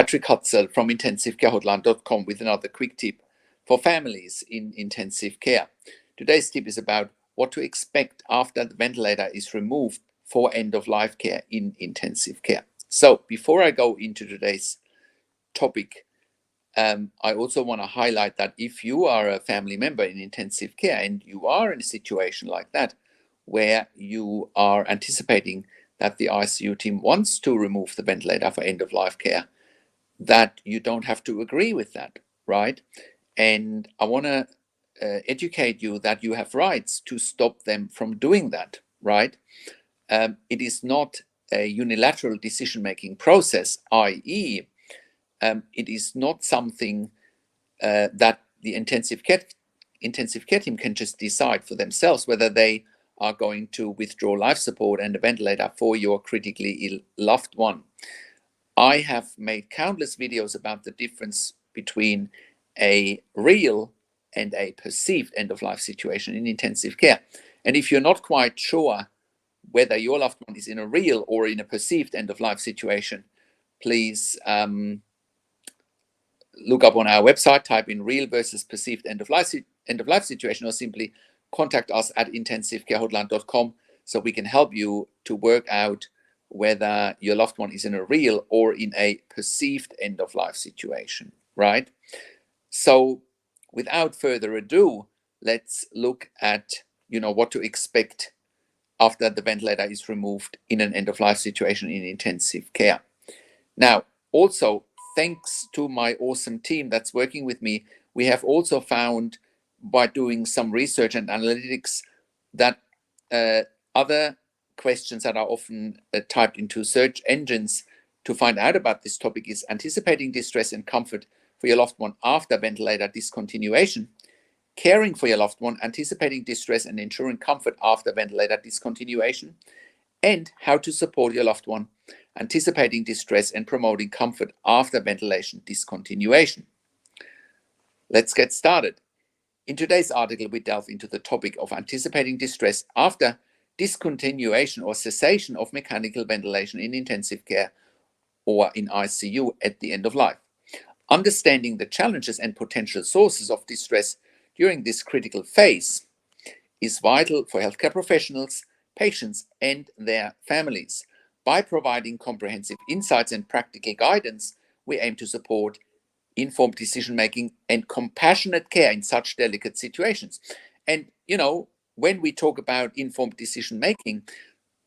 Patrick Hutzel from intensivecarehotline.com with another quick tip for families in intensive care. Today's tip is about what to expect after the ventilator is removed for end-of-life care in intensive care. So before I go into today's topic, I also want to highlight that if you are a family member in intensive care and you are in a situation like that, where you are anticipating that the ICU team wants to remove the ventilator for end-of-life care, that you don't have to agree with that, right? And I want to educate you that you have rights to stop them from doing that, right? It is not a unilateral decision-making process, i.e., it is not something that the intensive care team can just decide for themselves whether they are going to withdraw life support and a ventilator for your critically ill loved one. I have made countless videos about the difference between a real and a perceived end-of-life situation in intensive care. And if you're not quite sure whether your loved one is in a real or in a perceived end-of-life situation, please look up on our website, type in real versus perceived end-of-life situation, or simply contact us at intensivecarehotline.com so we can help you to work out whether your loved one is in a real or in a perceived end-of-life situation, right? So without further ado, let's look at what to expect after the ventilator is removed in an end-of-life situation in intensive care. Now, also, thanks to my awesome team that's working with me, we have also found by doing some research and analytics that other questions that are often typed into search engines to find out about this topic is anticipating distress and comfort for your loved one after ventilator discontinuation, caring for your loved one, anticipating distress and ensuring comfort after ventilator discontinuation, and how to support your loved one, anticipating distress and promoting comfort after ventilation discontinuation. Let's get started. In today's article, we delve into the topic of anticipating distress after discontinuation or cessation of mechanical ventilation in intensive care or in ICU at the end of life. Understanding the challenges and potential sources of distress during this critical phase is vital for healthcare professionals, patients, and their families. By providing comprehensive insights and practical guidance, we aim to support informed decision-making and compassionate care in such delicate situations. And, when we talk about informed decision-making,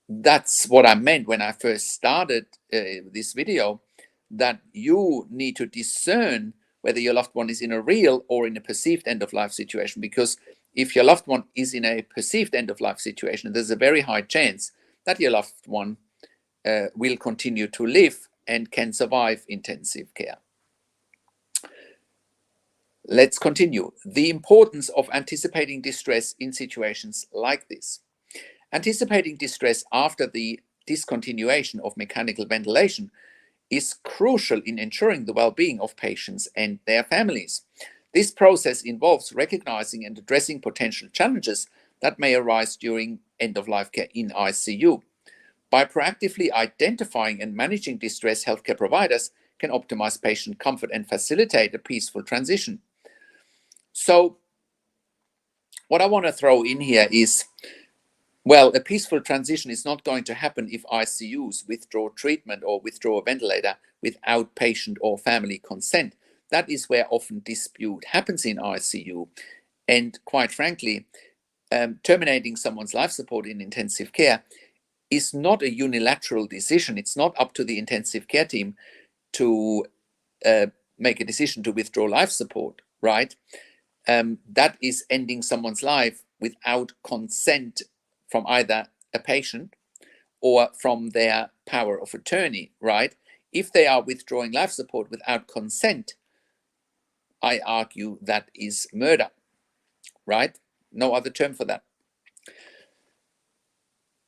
that's what I meant when I first started this video, that you need to discern whether your loved one is in a real or in a perceived end-of-life situation. Because if your loved one is in a perceived end-of-life situation, there's a very high chance that your loved one will continue to live and can survive intensive care. Let's continue. The importance of anticipating distress in situations like this. Anticipating distress after the discontinuation of mechanical ventilation is crucial in ensuring the well-being of patients and their families. This process involves recognizing and addressing potential challenges that may arise during end-of-life care in ICU. By proactively identifying and managing distress, healthcare providers can optimize patient comfort and facilitate a peaceful transition. So, what I want to throw in here is, well, a peaceful transition is not going to happen if ICUs withdraw treatment or withdraw a ventilator without patient or family consent. That is where often dispute happens in ICU. And quite frankly, terminating someone's life support in intensive care is not a unilateral decision. It's not up to the intensive care team to make a decision to withdraw life support, right? That is ending someone's life without consent from either a patient or from their power of attorney, right? If they are withdrawing life support without consent, I argue that is murder, right? No other term for that.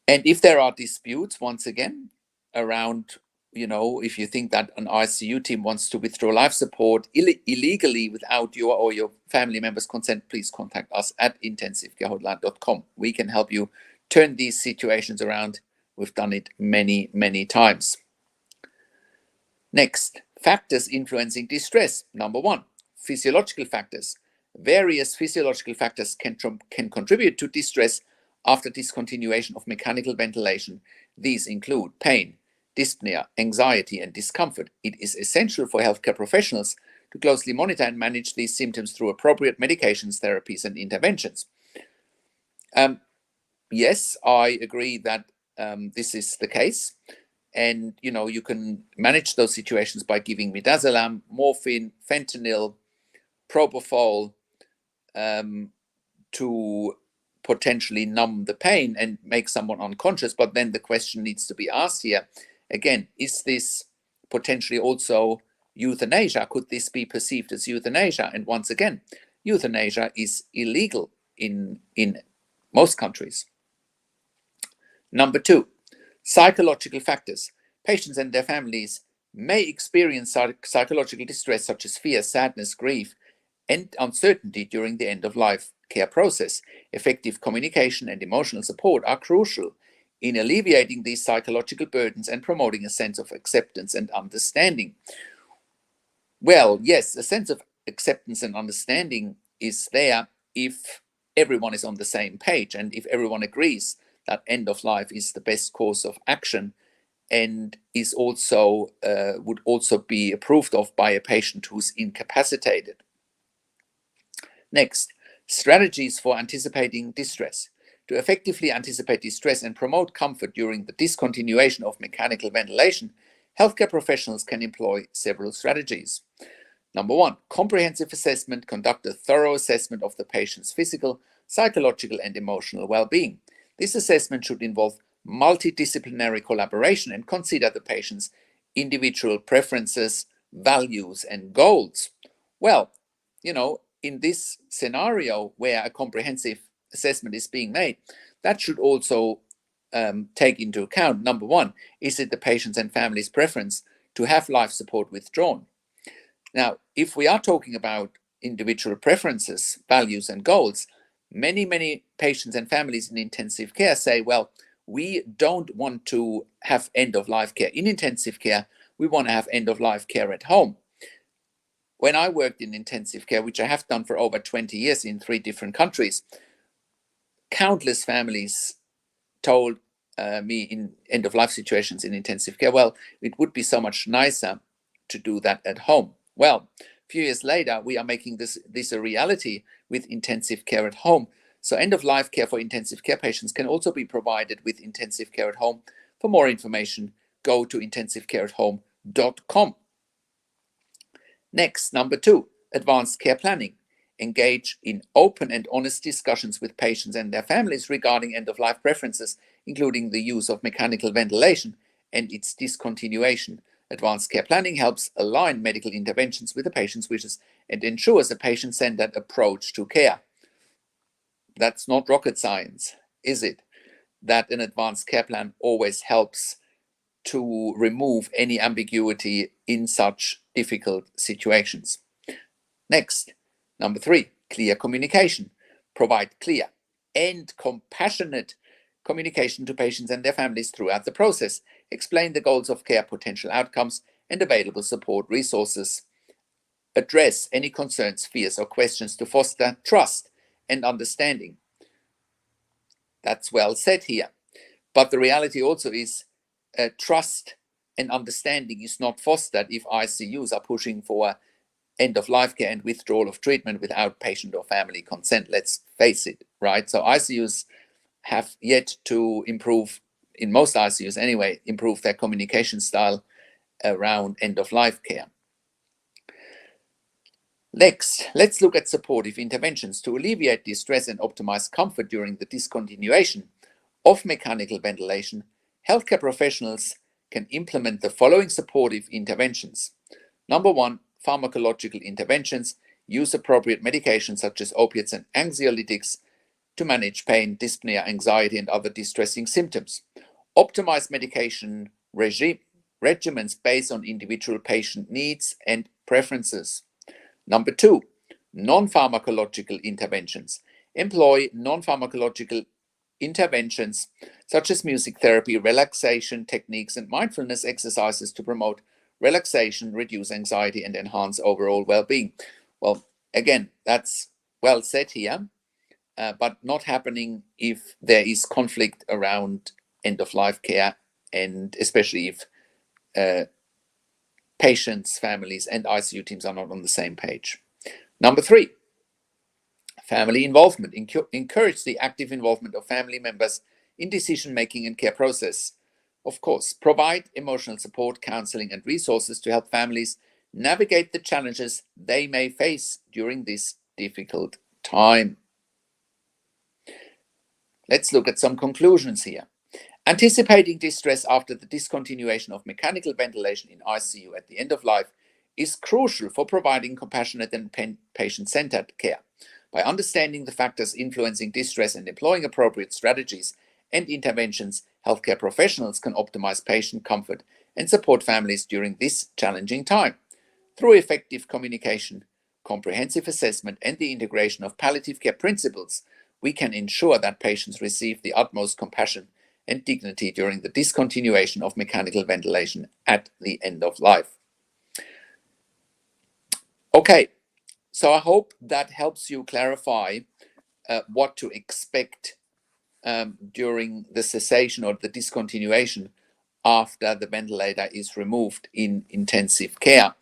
And if there are disputes, once again, around, if you think that an ICU team wants to withdraw life support illegally without your or your family members' consent, please contact us at intensivecarehotline.com. We can help you turn these situations around. We've done it many, many times. Next, Factors influencing distress. Number one, physiological factors. Various physiological factors can contribute to distress after discontinuation of mechanical ventilation. These include pain, dyspnea, anxiety, and discomfort. It is essential for healthcare professionals to closely monitor and manage these symptoms through appropriate medications, therapies, and interventions. Yes, I agree that this is the case. And, you can manage those situations by giving midazolam, morphine, fentanyl, propofol to potentially numb the pain and make someone unconscious. But then the question needs to be asked here, again, is this potentially also euthanasia? Could this be perceived as euthanasia? And once again, euthanasia is illegal in most countries. Number two, psychological factors. Patients and their families may experience psychological distress such as fear, sadness, grief, and uncertainty during the end-of-life care process. Effective communication and emotional support are crucial in alleviating these psychological burdens and promoting a sense of acceptance and understanding. Well, yes, a sense of acceptance and understanding is there if everyone is on the same page and if everyone agrees that end of life is the best course of action and is also would also be approved of by a patient who's incapacitated. Next, strategies for anticipating distress. To effectively anticipate distress and promote comfort during the discontinuation of mechanical ventilation, healthcare professionals can employ several strategies. Number one, comprehensive assessment. Conduct a thorough assessment of the patient's physical, psychological, and emotional well-being. This assessment should involve multidisciplinary collaboration and consider the patient's individual preferences, values, and goals. Well, in this scenario where a comprehensive assessment is being made, that should also take into account, number one, is it the patient's and family's preference to have life support withdrawn? Now, if we are talking about individual preferences, values, and goals, many patients and families in intensive care say, well, we don't want to have end-of-life care in intensive care. We want to have end-of-life care at home. When I worked in intensive care, which I have done for over 20 years in 3 different countries, countless families told me in end-of-life situations in intensive care, well, it would be so much nicer to do that at home. Well, a few years later, we are making this a reality with intensive care at home. So end-of-life care for intensive care patients can also be provided with intensive care at home. For more information, go to intensivecareathome.com. Next, number 2, advanced care planning. Engage in open and honest discussions with patients and their families regarding end-of-life preferences, including the use of mechanical ventilation and its discontinuation. Advanced care planning helps align medical interventions with the patient's wishes and ensures a patient-centered approach to care. That's not rocket science, is it? That an advanced care plan always helps to remove any ambiguity in such difficult situations. Next, number 3, clear communication. Provide clear and compassionate communication to patients and their families throughout the process. Explain the goals of care, potential outcomes, and available support resources. Address any concerns, fears, or questions to foster trust and understanding. That's well said here. But the reality also is trust and understanding is not fostered if ICUs are pushing for end-of-life care and withdrawal of treatment without patient or family consent. Let's face it, right? So ICUs have yet to improve, in most ICUs anyway, improve their communication style around end-of-life care. Next, let's look at supportive interventions to alleviate distress and optimize comfort during the discontinuation of mechanical ventilation. Healthcare professionals can implement the following supportive interventions. Number 1, pharmacological interventions. Use appropriate medications such as opiates and anxiolytics to manage pain, dyspnea, anxiety, and other distressing symptoms. Optimize medication regimens based on individual patient needs and preferences. Number 2, non-pharmacological interventions. Employ non-pharmacological interventions such as music therapy, relaxation techniques, and mindfulness exercises to promote relaxation, reduce anxiety, and enhance overall well-being. Well, again, that's well said here, but not happening if there is conflict around end-of-life care, and especially if patients, families, and ICU teams are not on the same page. Number 3, family involvement. Encourage the active involvement of family members in decision-making and care process. Of course, provide emotional support, counseling, and resources to help families navigate the challenges they may face during this difficult time. Let's look at some conclusions here. Anticipating distress after the discontinuation of mechanical ventilation in ICU at the end of life is crucial for providing compassionate and patient-centered care. By understanding the factors influencing distress and employing appropriate strategies and interventions, healthcare professionals can optimize patient comfort and support families during this challenging time. Through effective communication, comprehensive assessment, and the integration of palliative care principles, we can ensure that patients receive the utmost compassion and dignity during the discontinuation of mechanical ventilation at the end of life. Okay, so I hope that helps you clarify what to expect during the cessation or the discontinuation after the ventilator is removed in intensive care.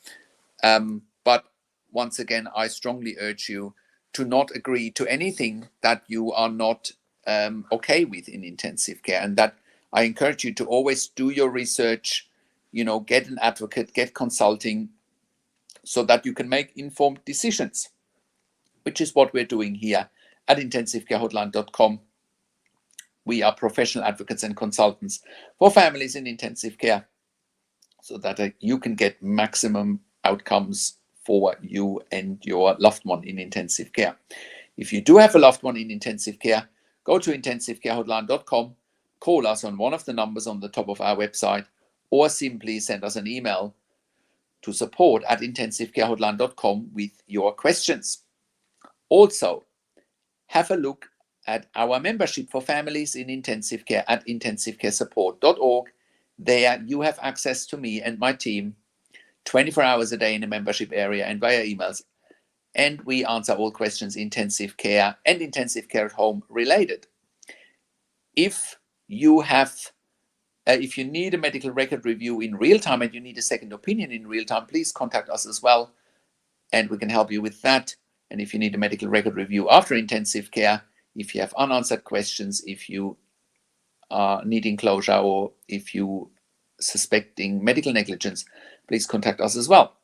But once again, I strongly urge you to not agree to anything that you are not okay with in intensive care, and that I encourage you to always do your research, get an advocate, get consulting, so that you can make informed decisions, which is what we're doing here at intensivecarehotline.com. We are professional advocates and consultants for families in intensive care, so that you can get maximum outcomes for you and your loved one in intensive care. If you do have a loved one in intensive care, go to intensivecarehotline.com, call us on one of the numbers on the top of our website, or simply send us an email to support@intensivecarehotline.com with your questions. Also, have a look at our membership for families in intensive care at intensivecaresupport.org. There you have access to me and my team 24 hours a day in the membership area and via emails. And we answer all questions intensive care and intensive care at home related. If you need a medical record review in real time and you need a second opinion in real time, please contact us as well, and we can help you with that. And if you need a medical record review after intensive care, if you have unanswered questions, if you are needing closure, or if you suspecting medical negligence, please contact us as well.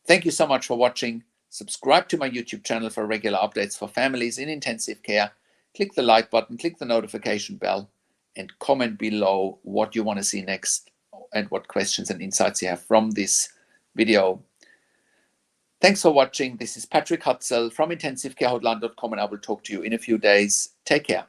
Thank you so much for watching. Subscribe to my YouTube channel for regular updates for families in intensive care. Click the like button, click the notification bell, and comment below what you want to see next and what questions and insights you have from this video. Thanks for watching. This is Patrick Hutzel from intensivecarehotline.com, and I will talk to you in a few days. Take care.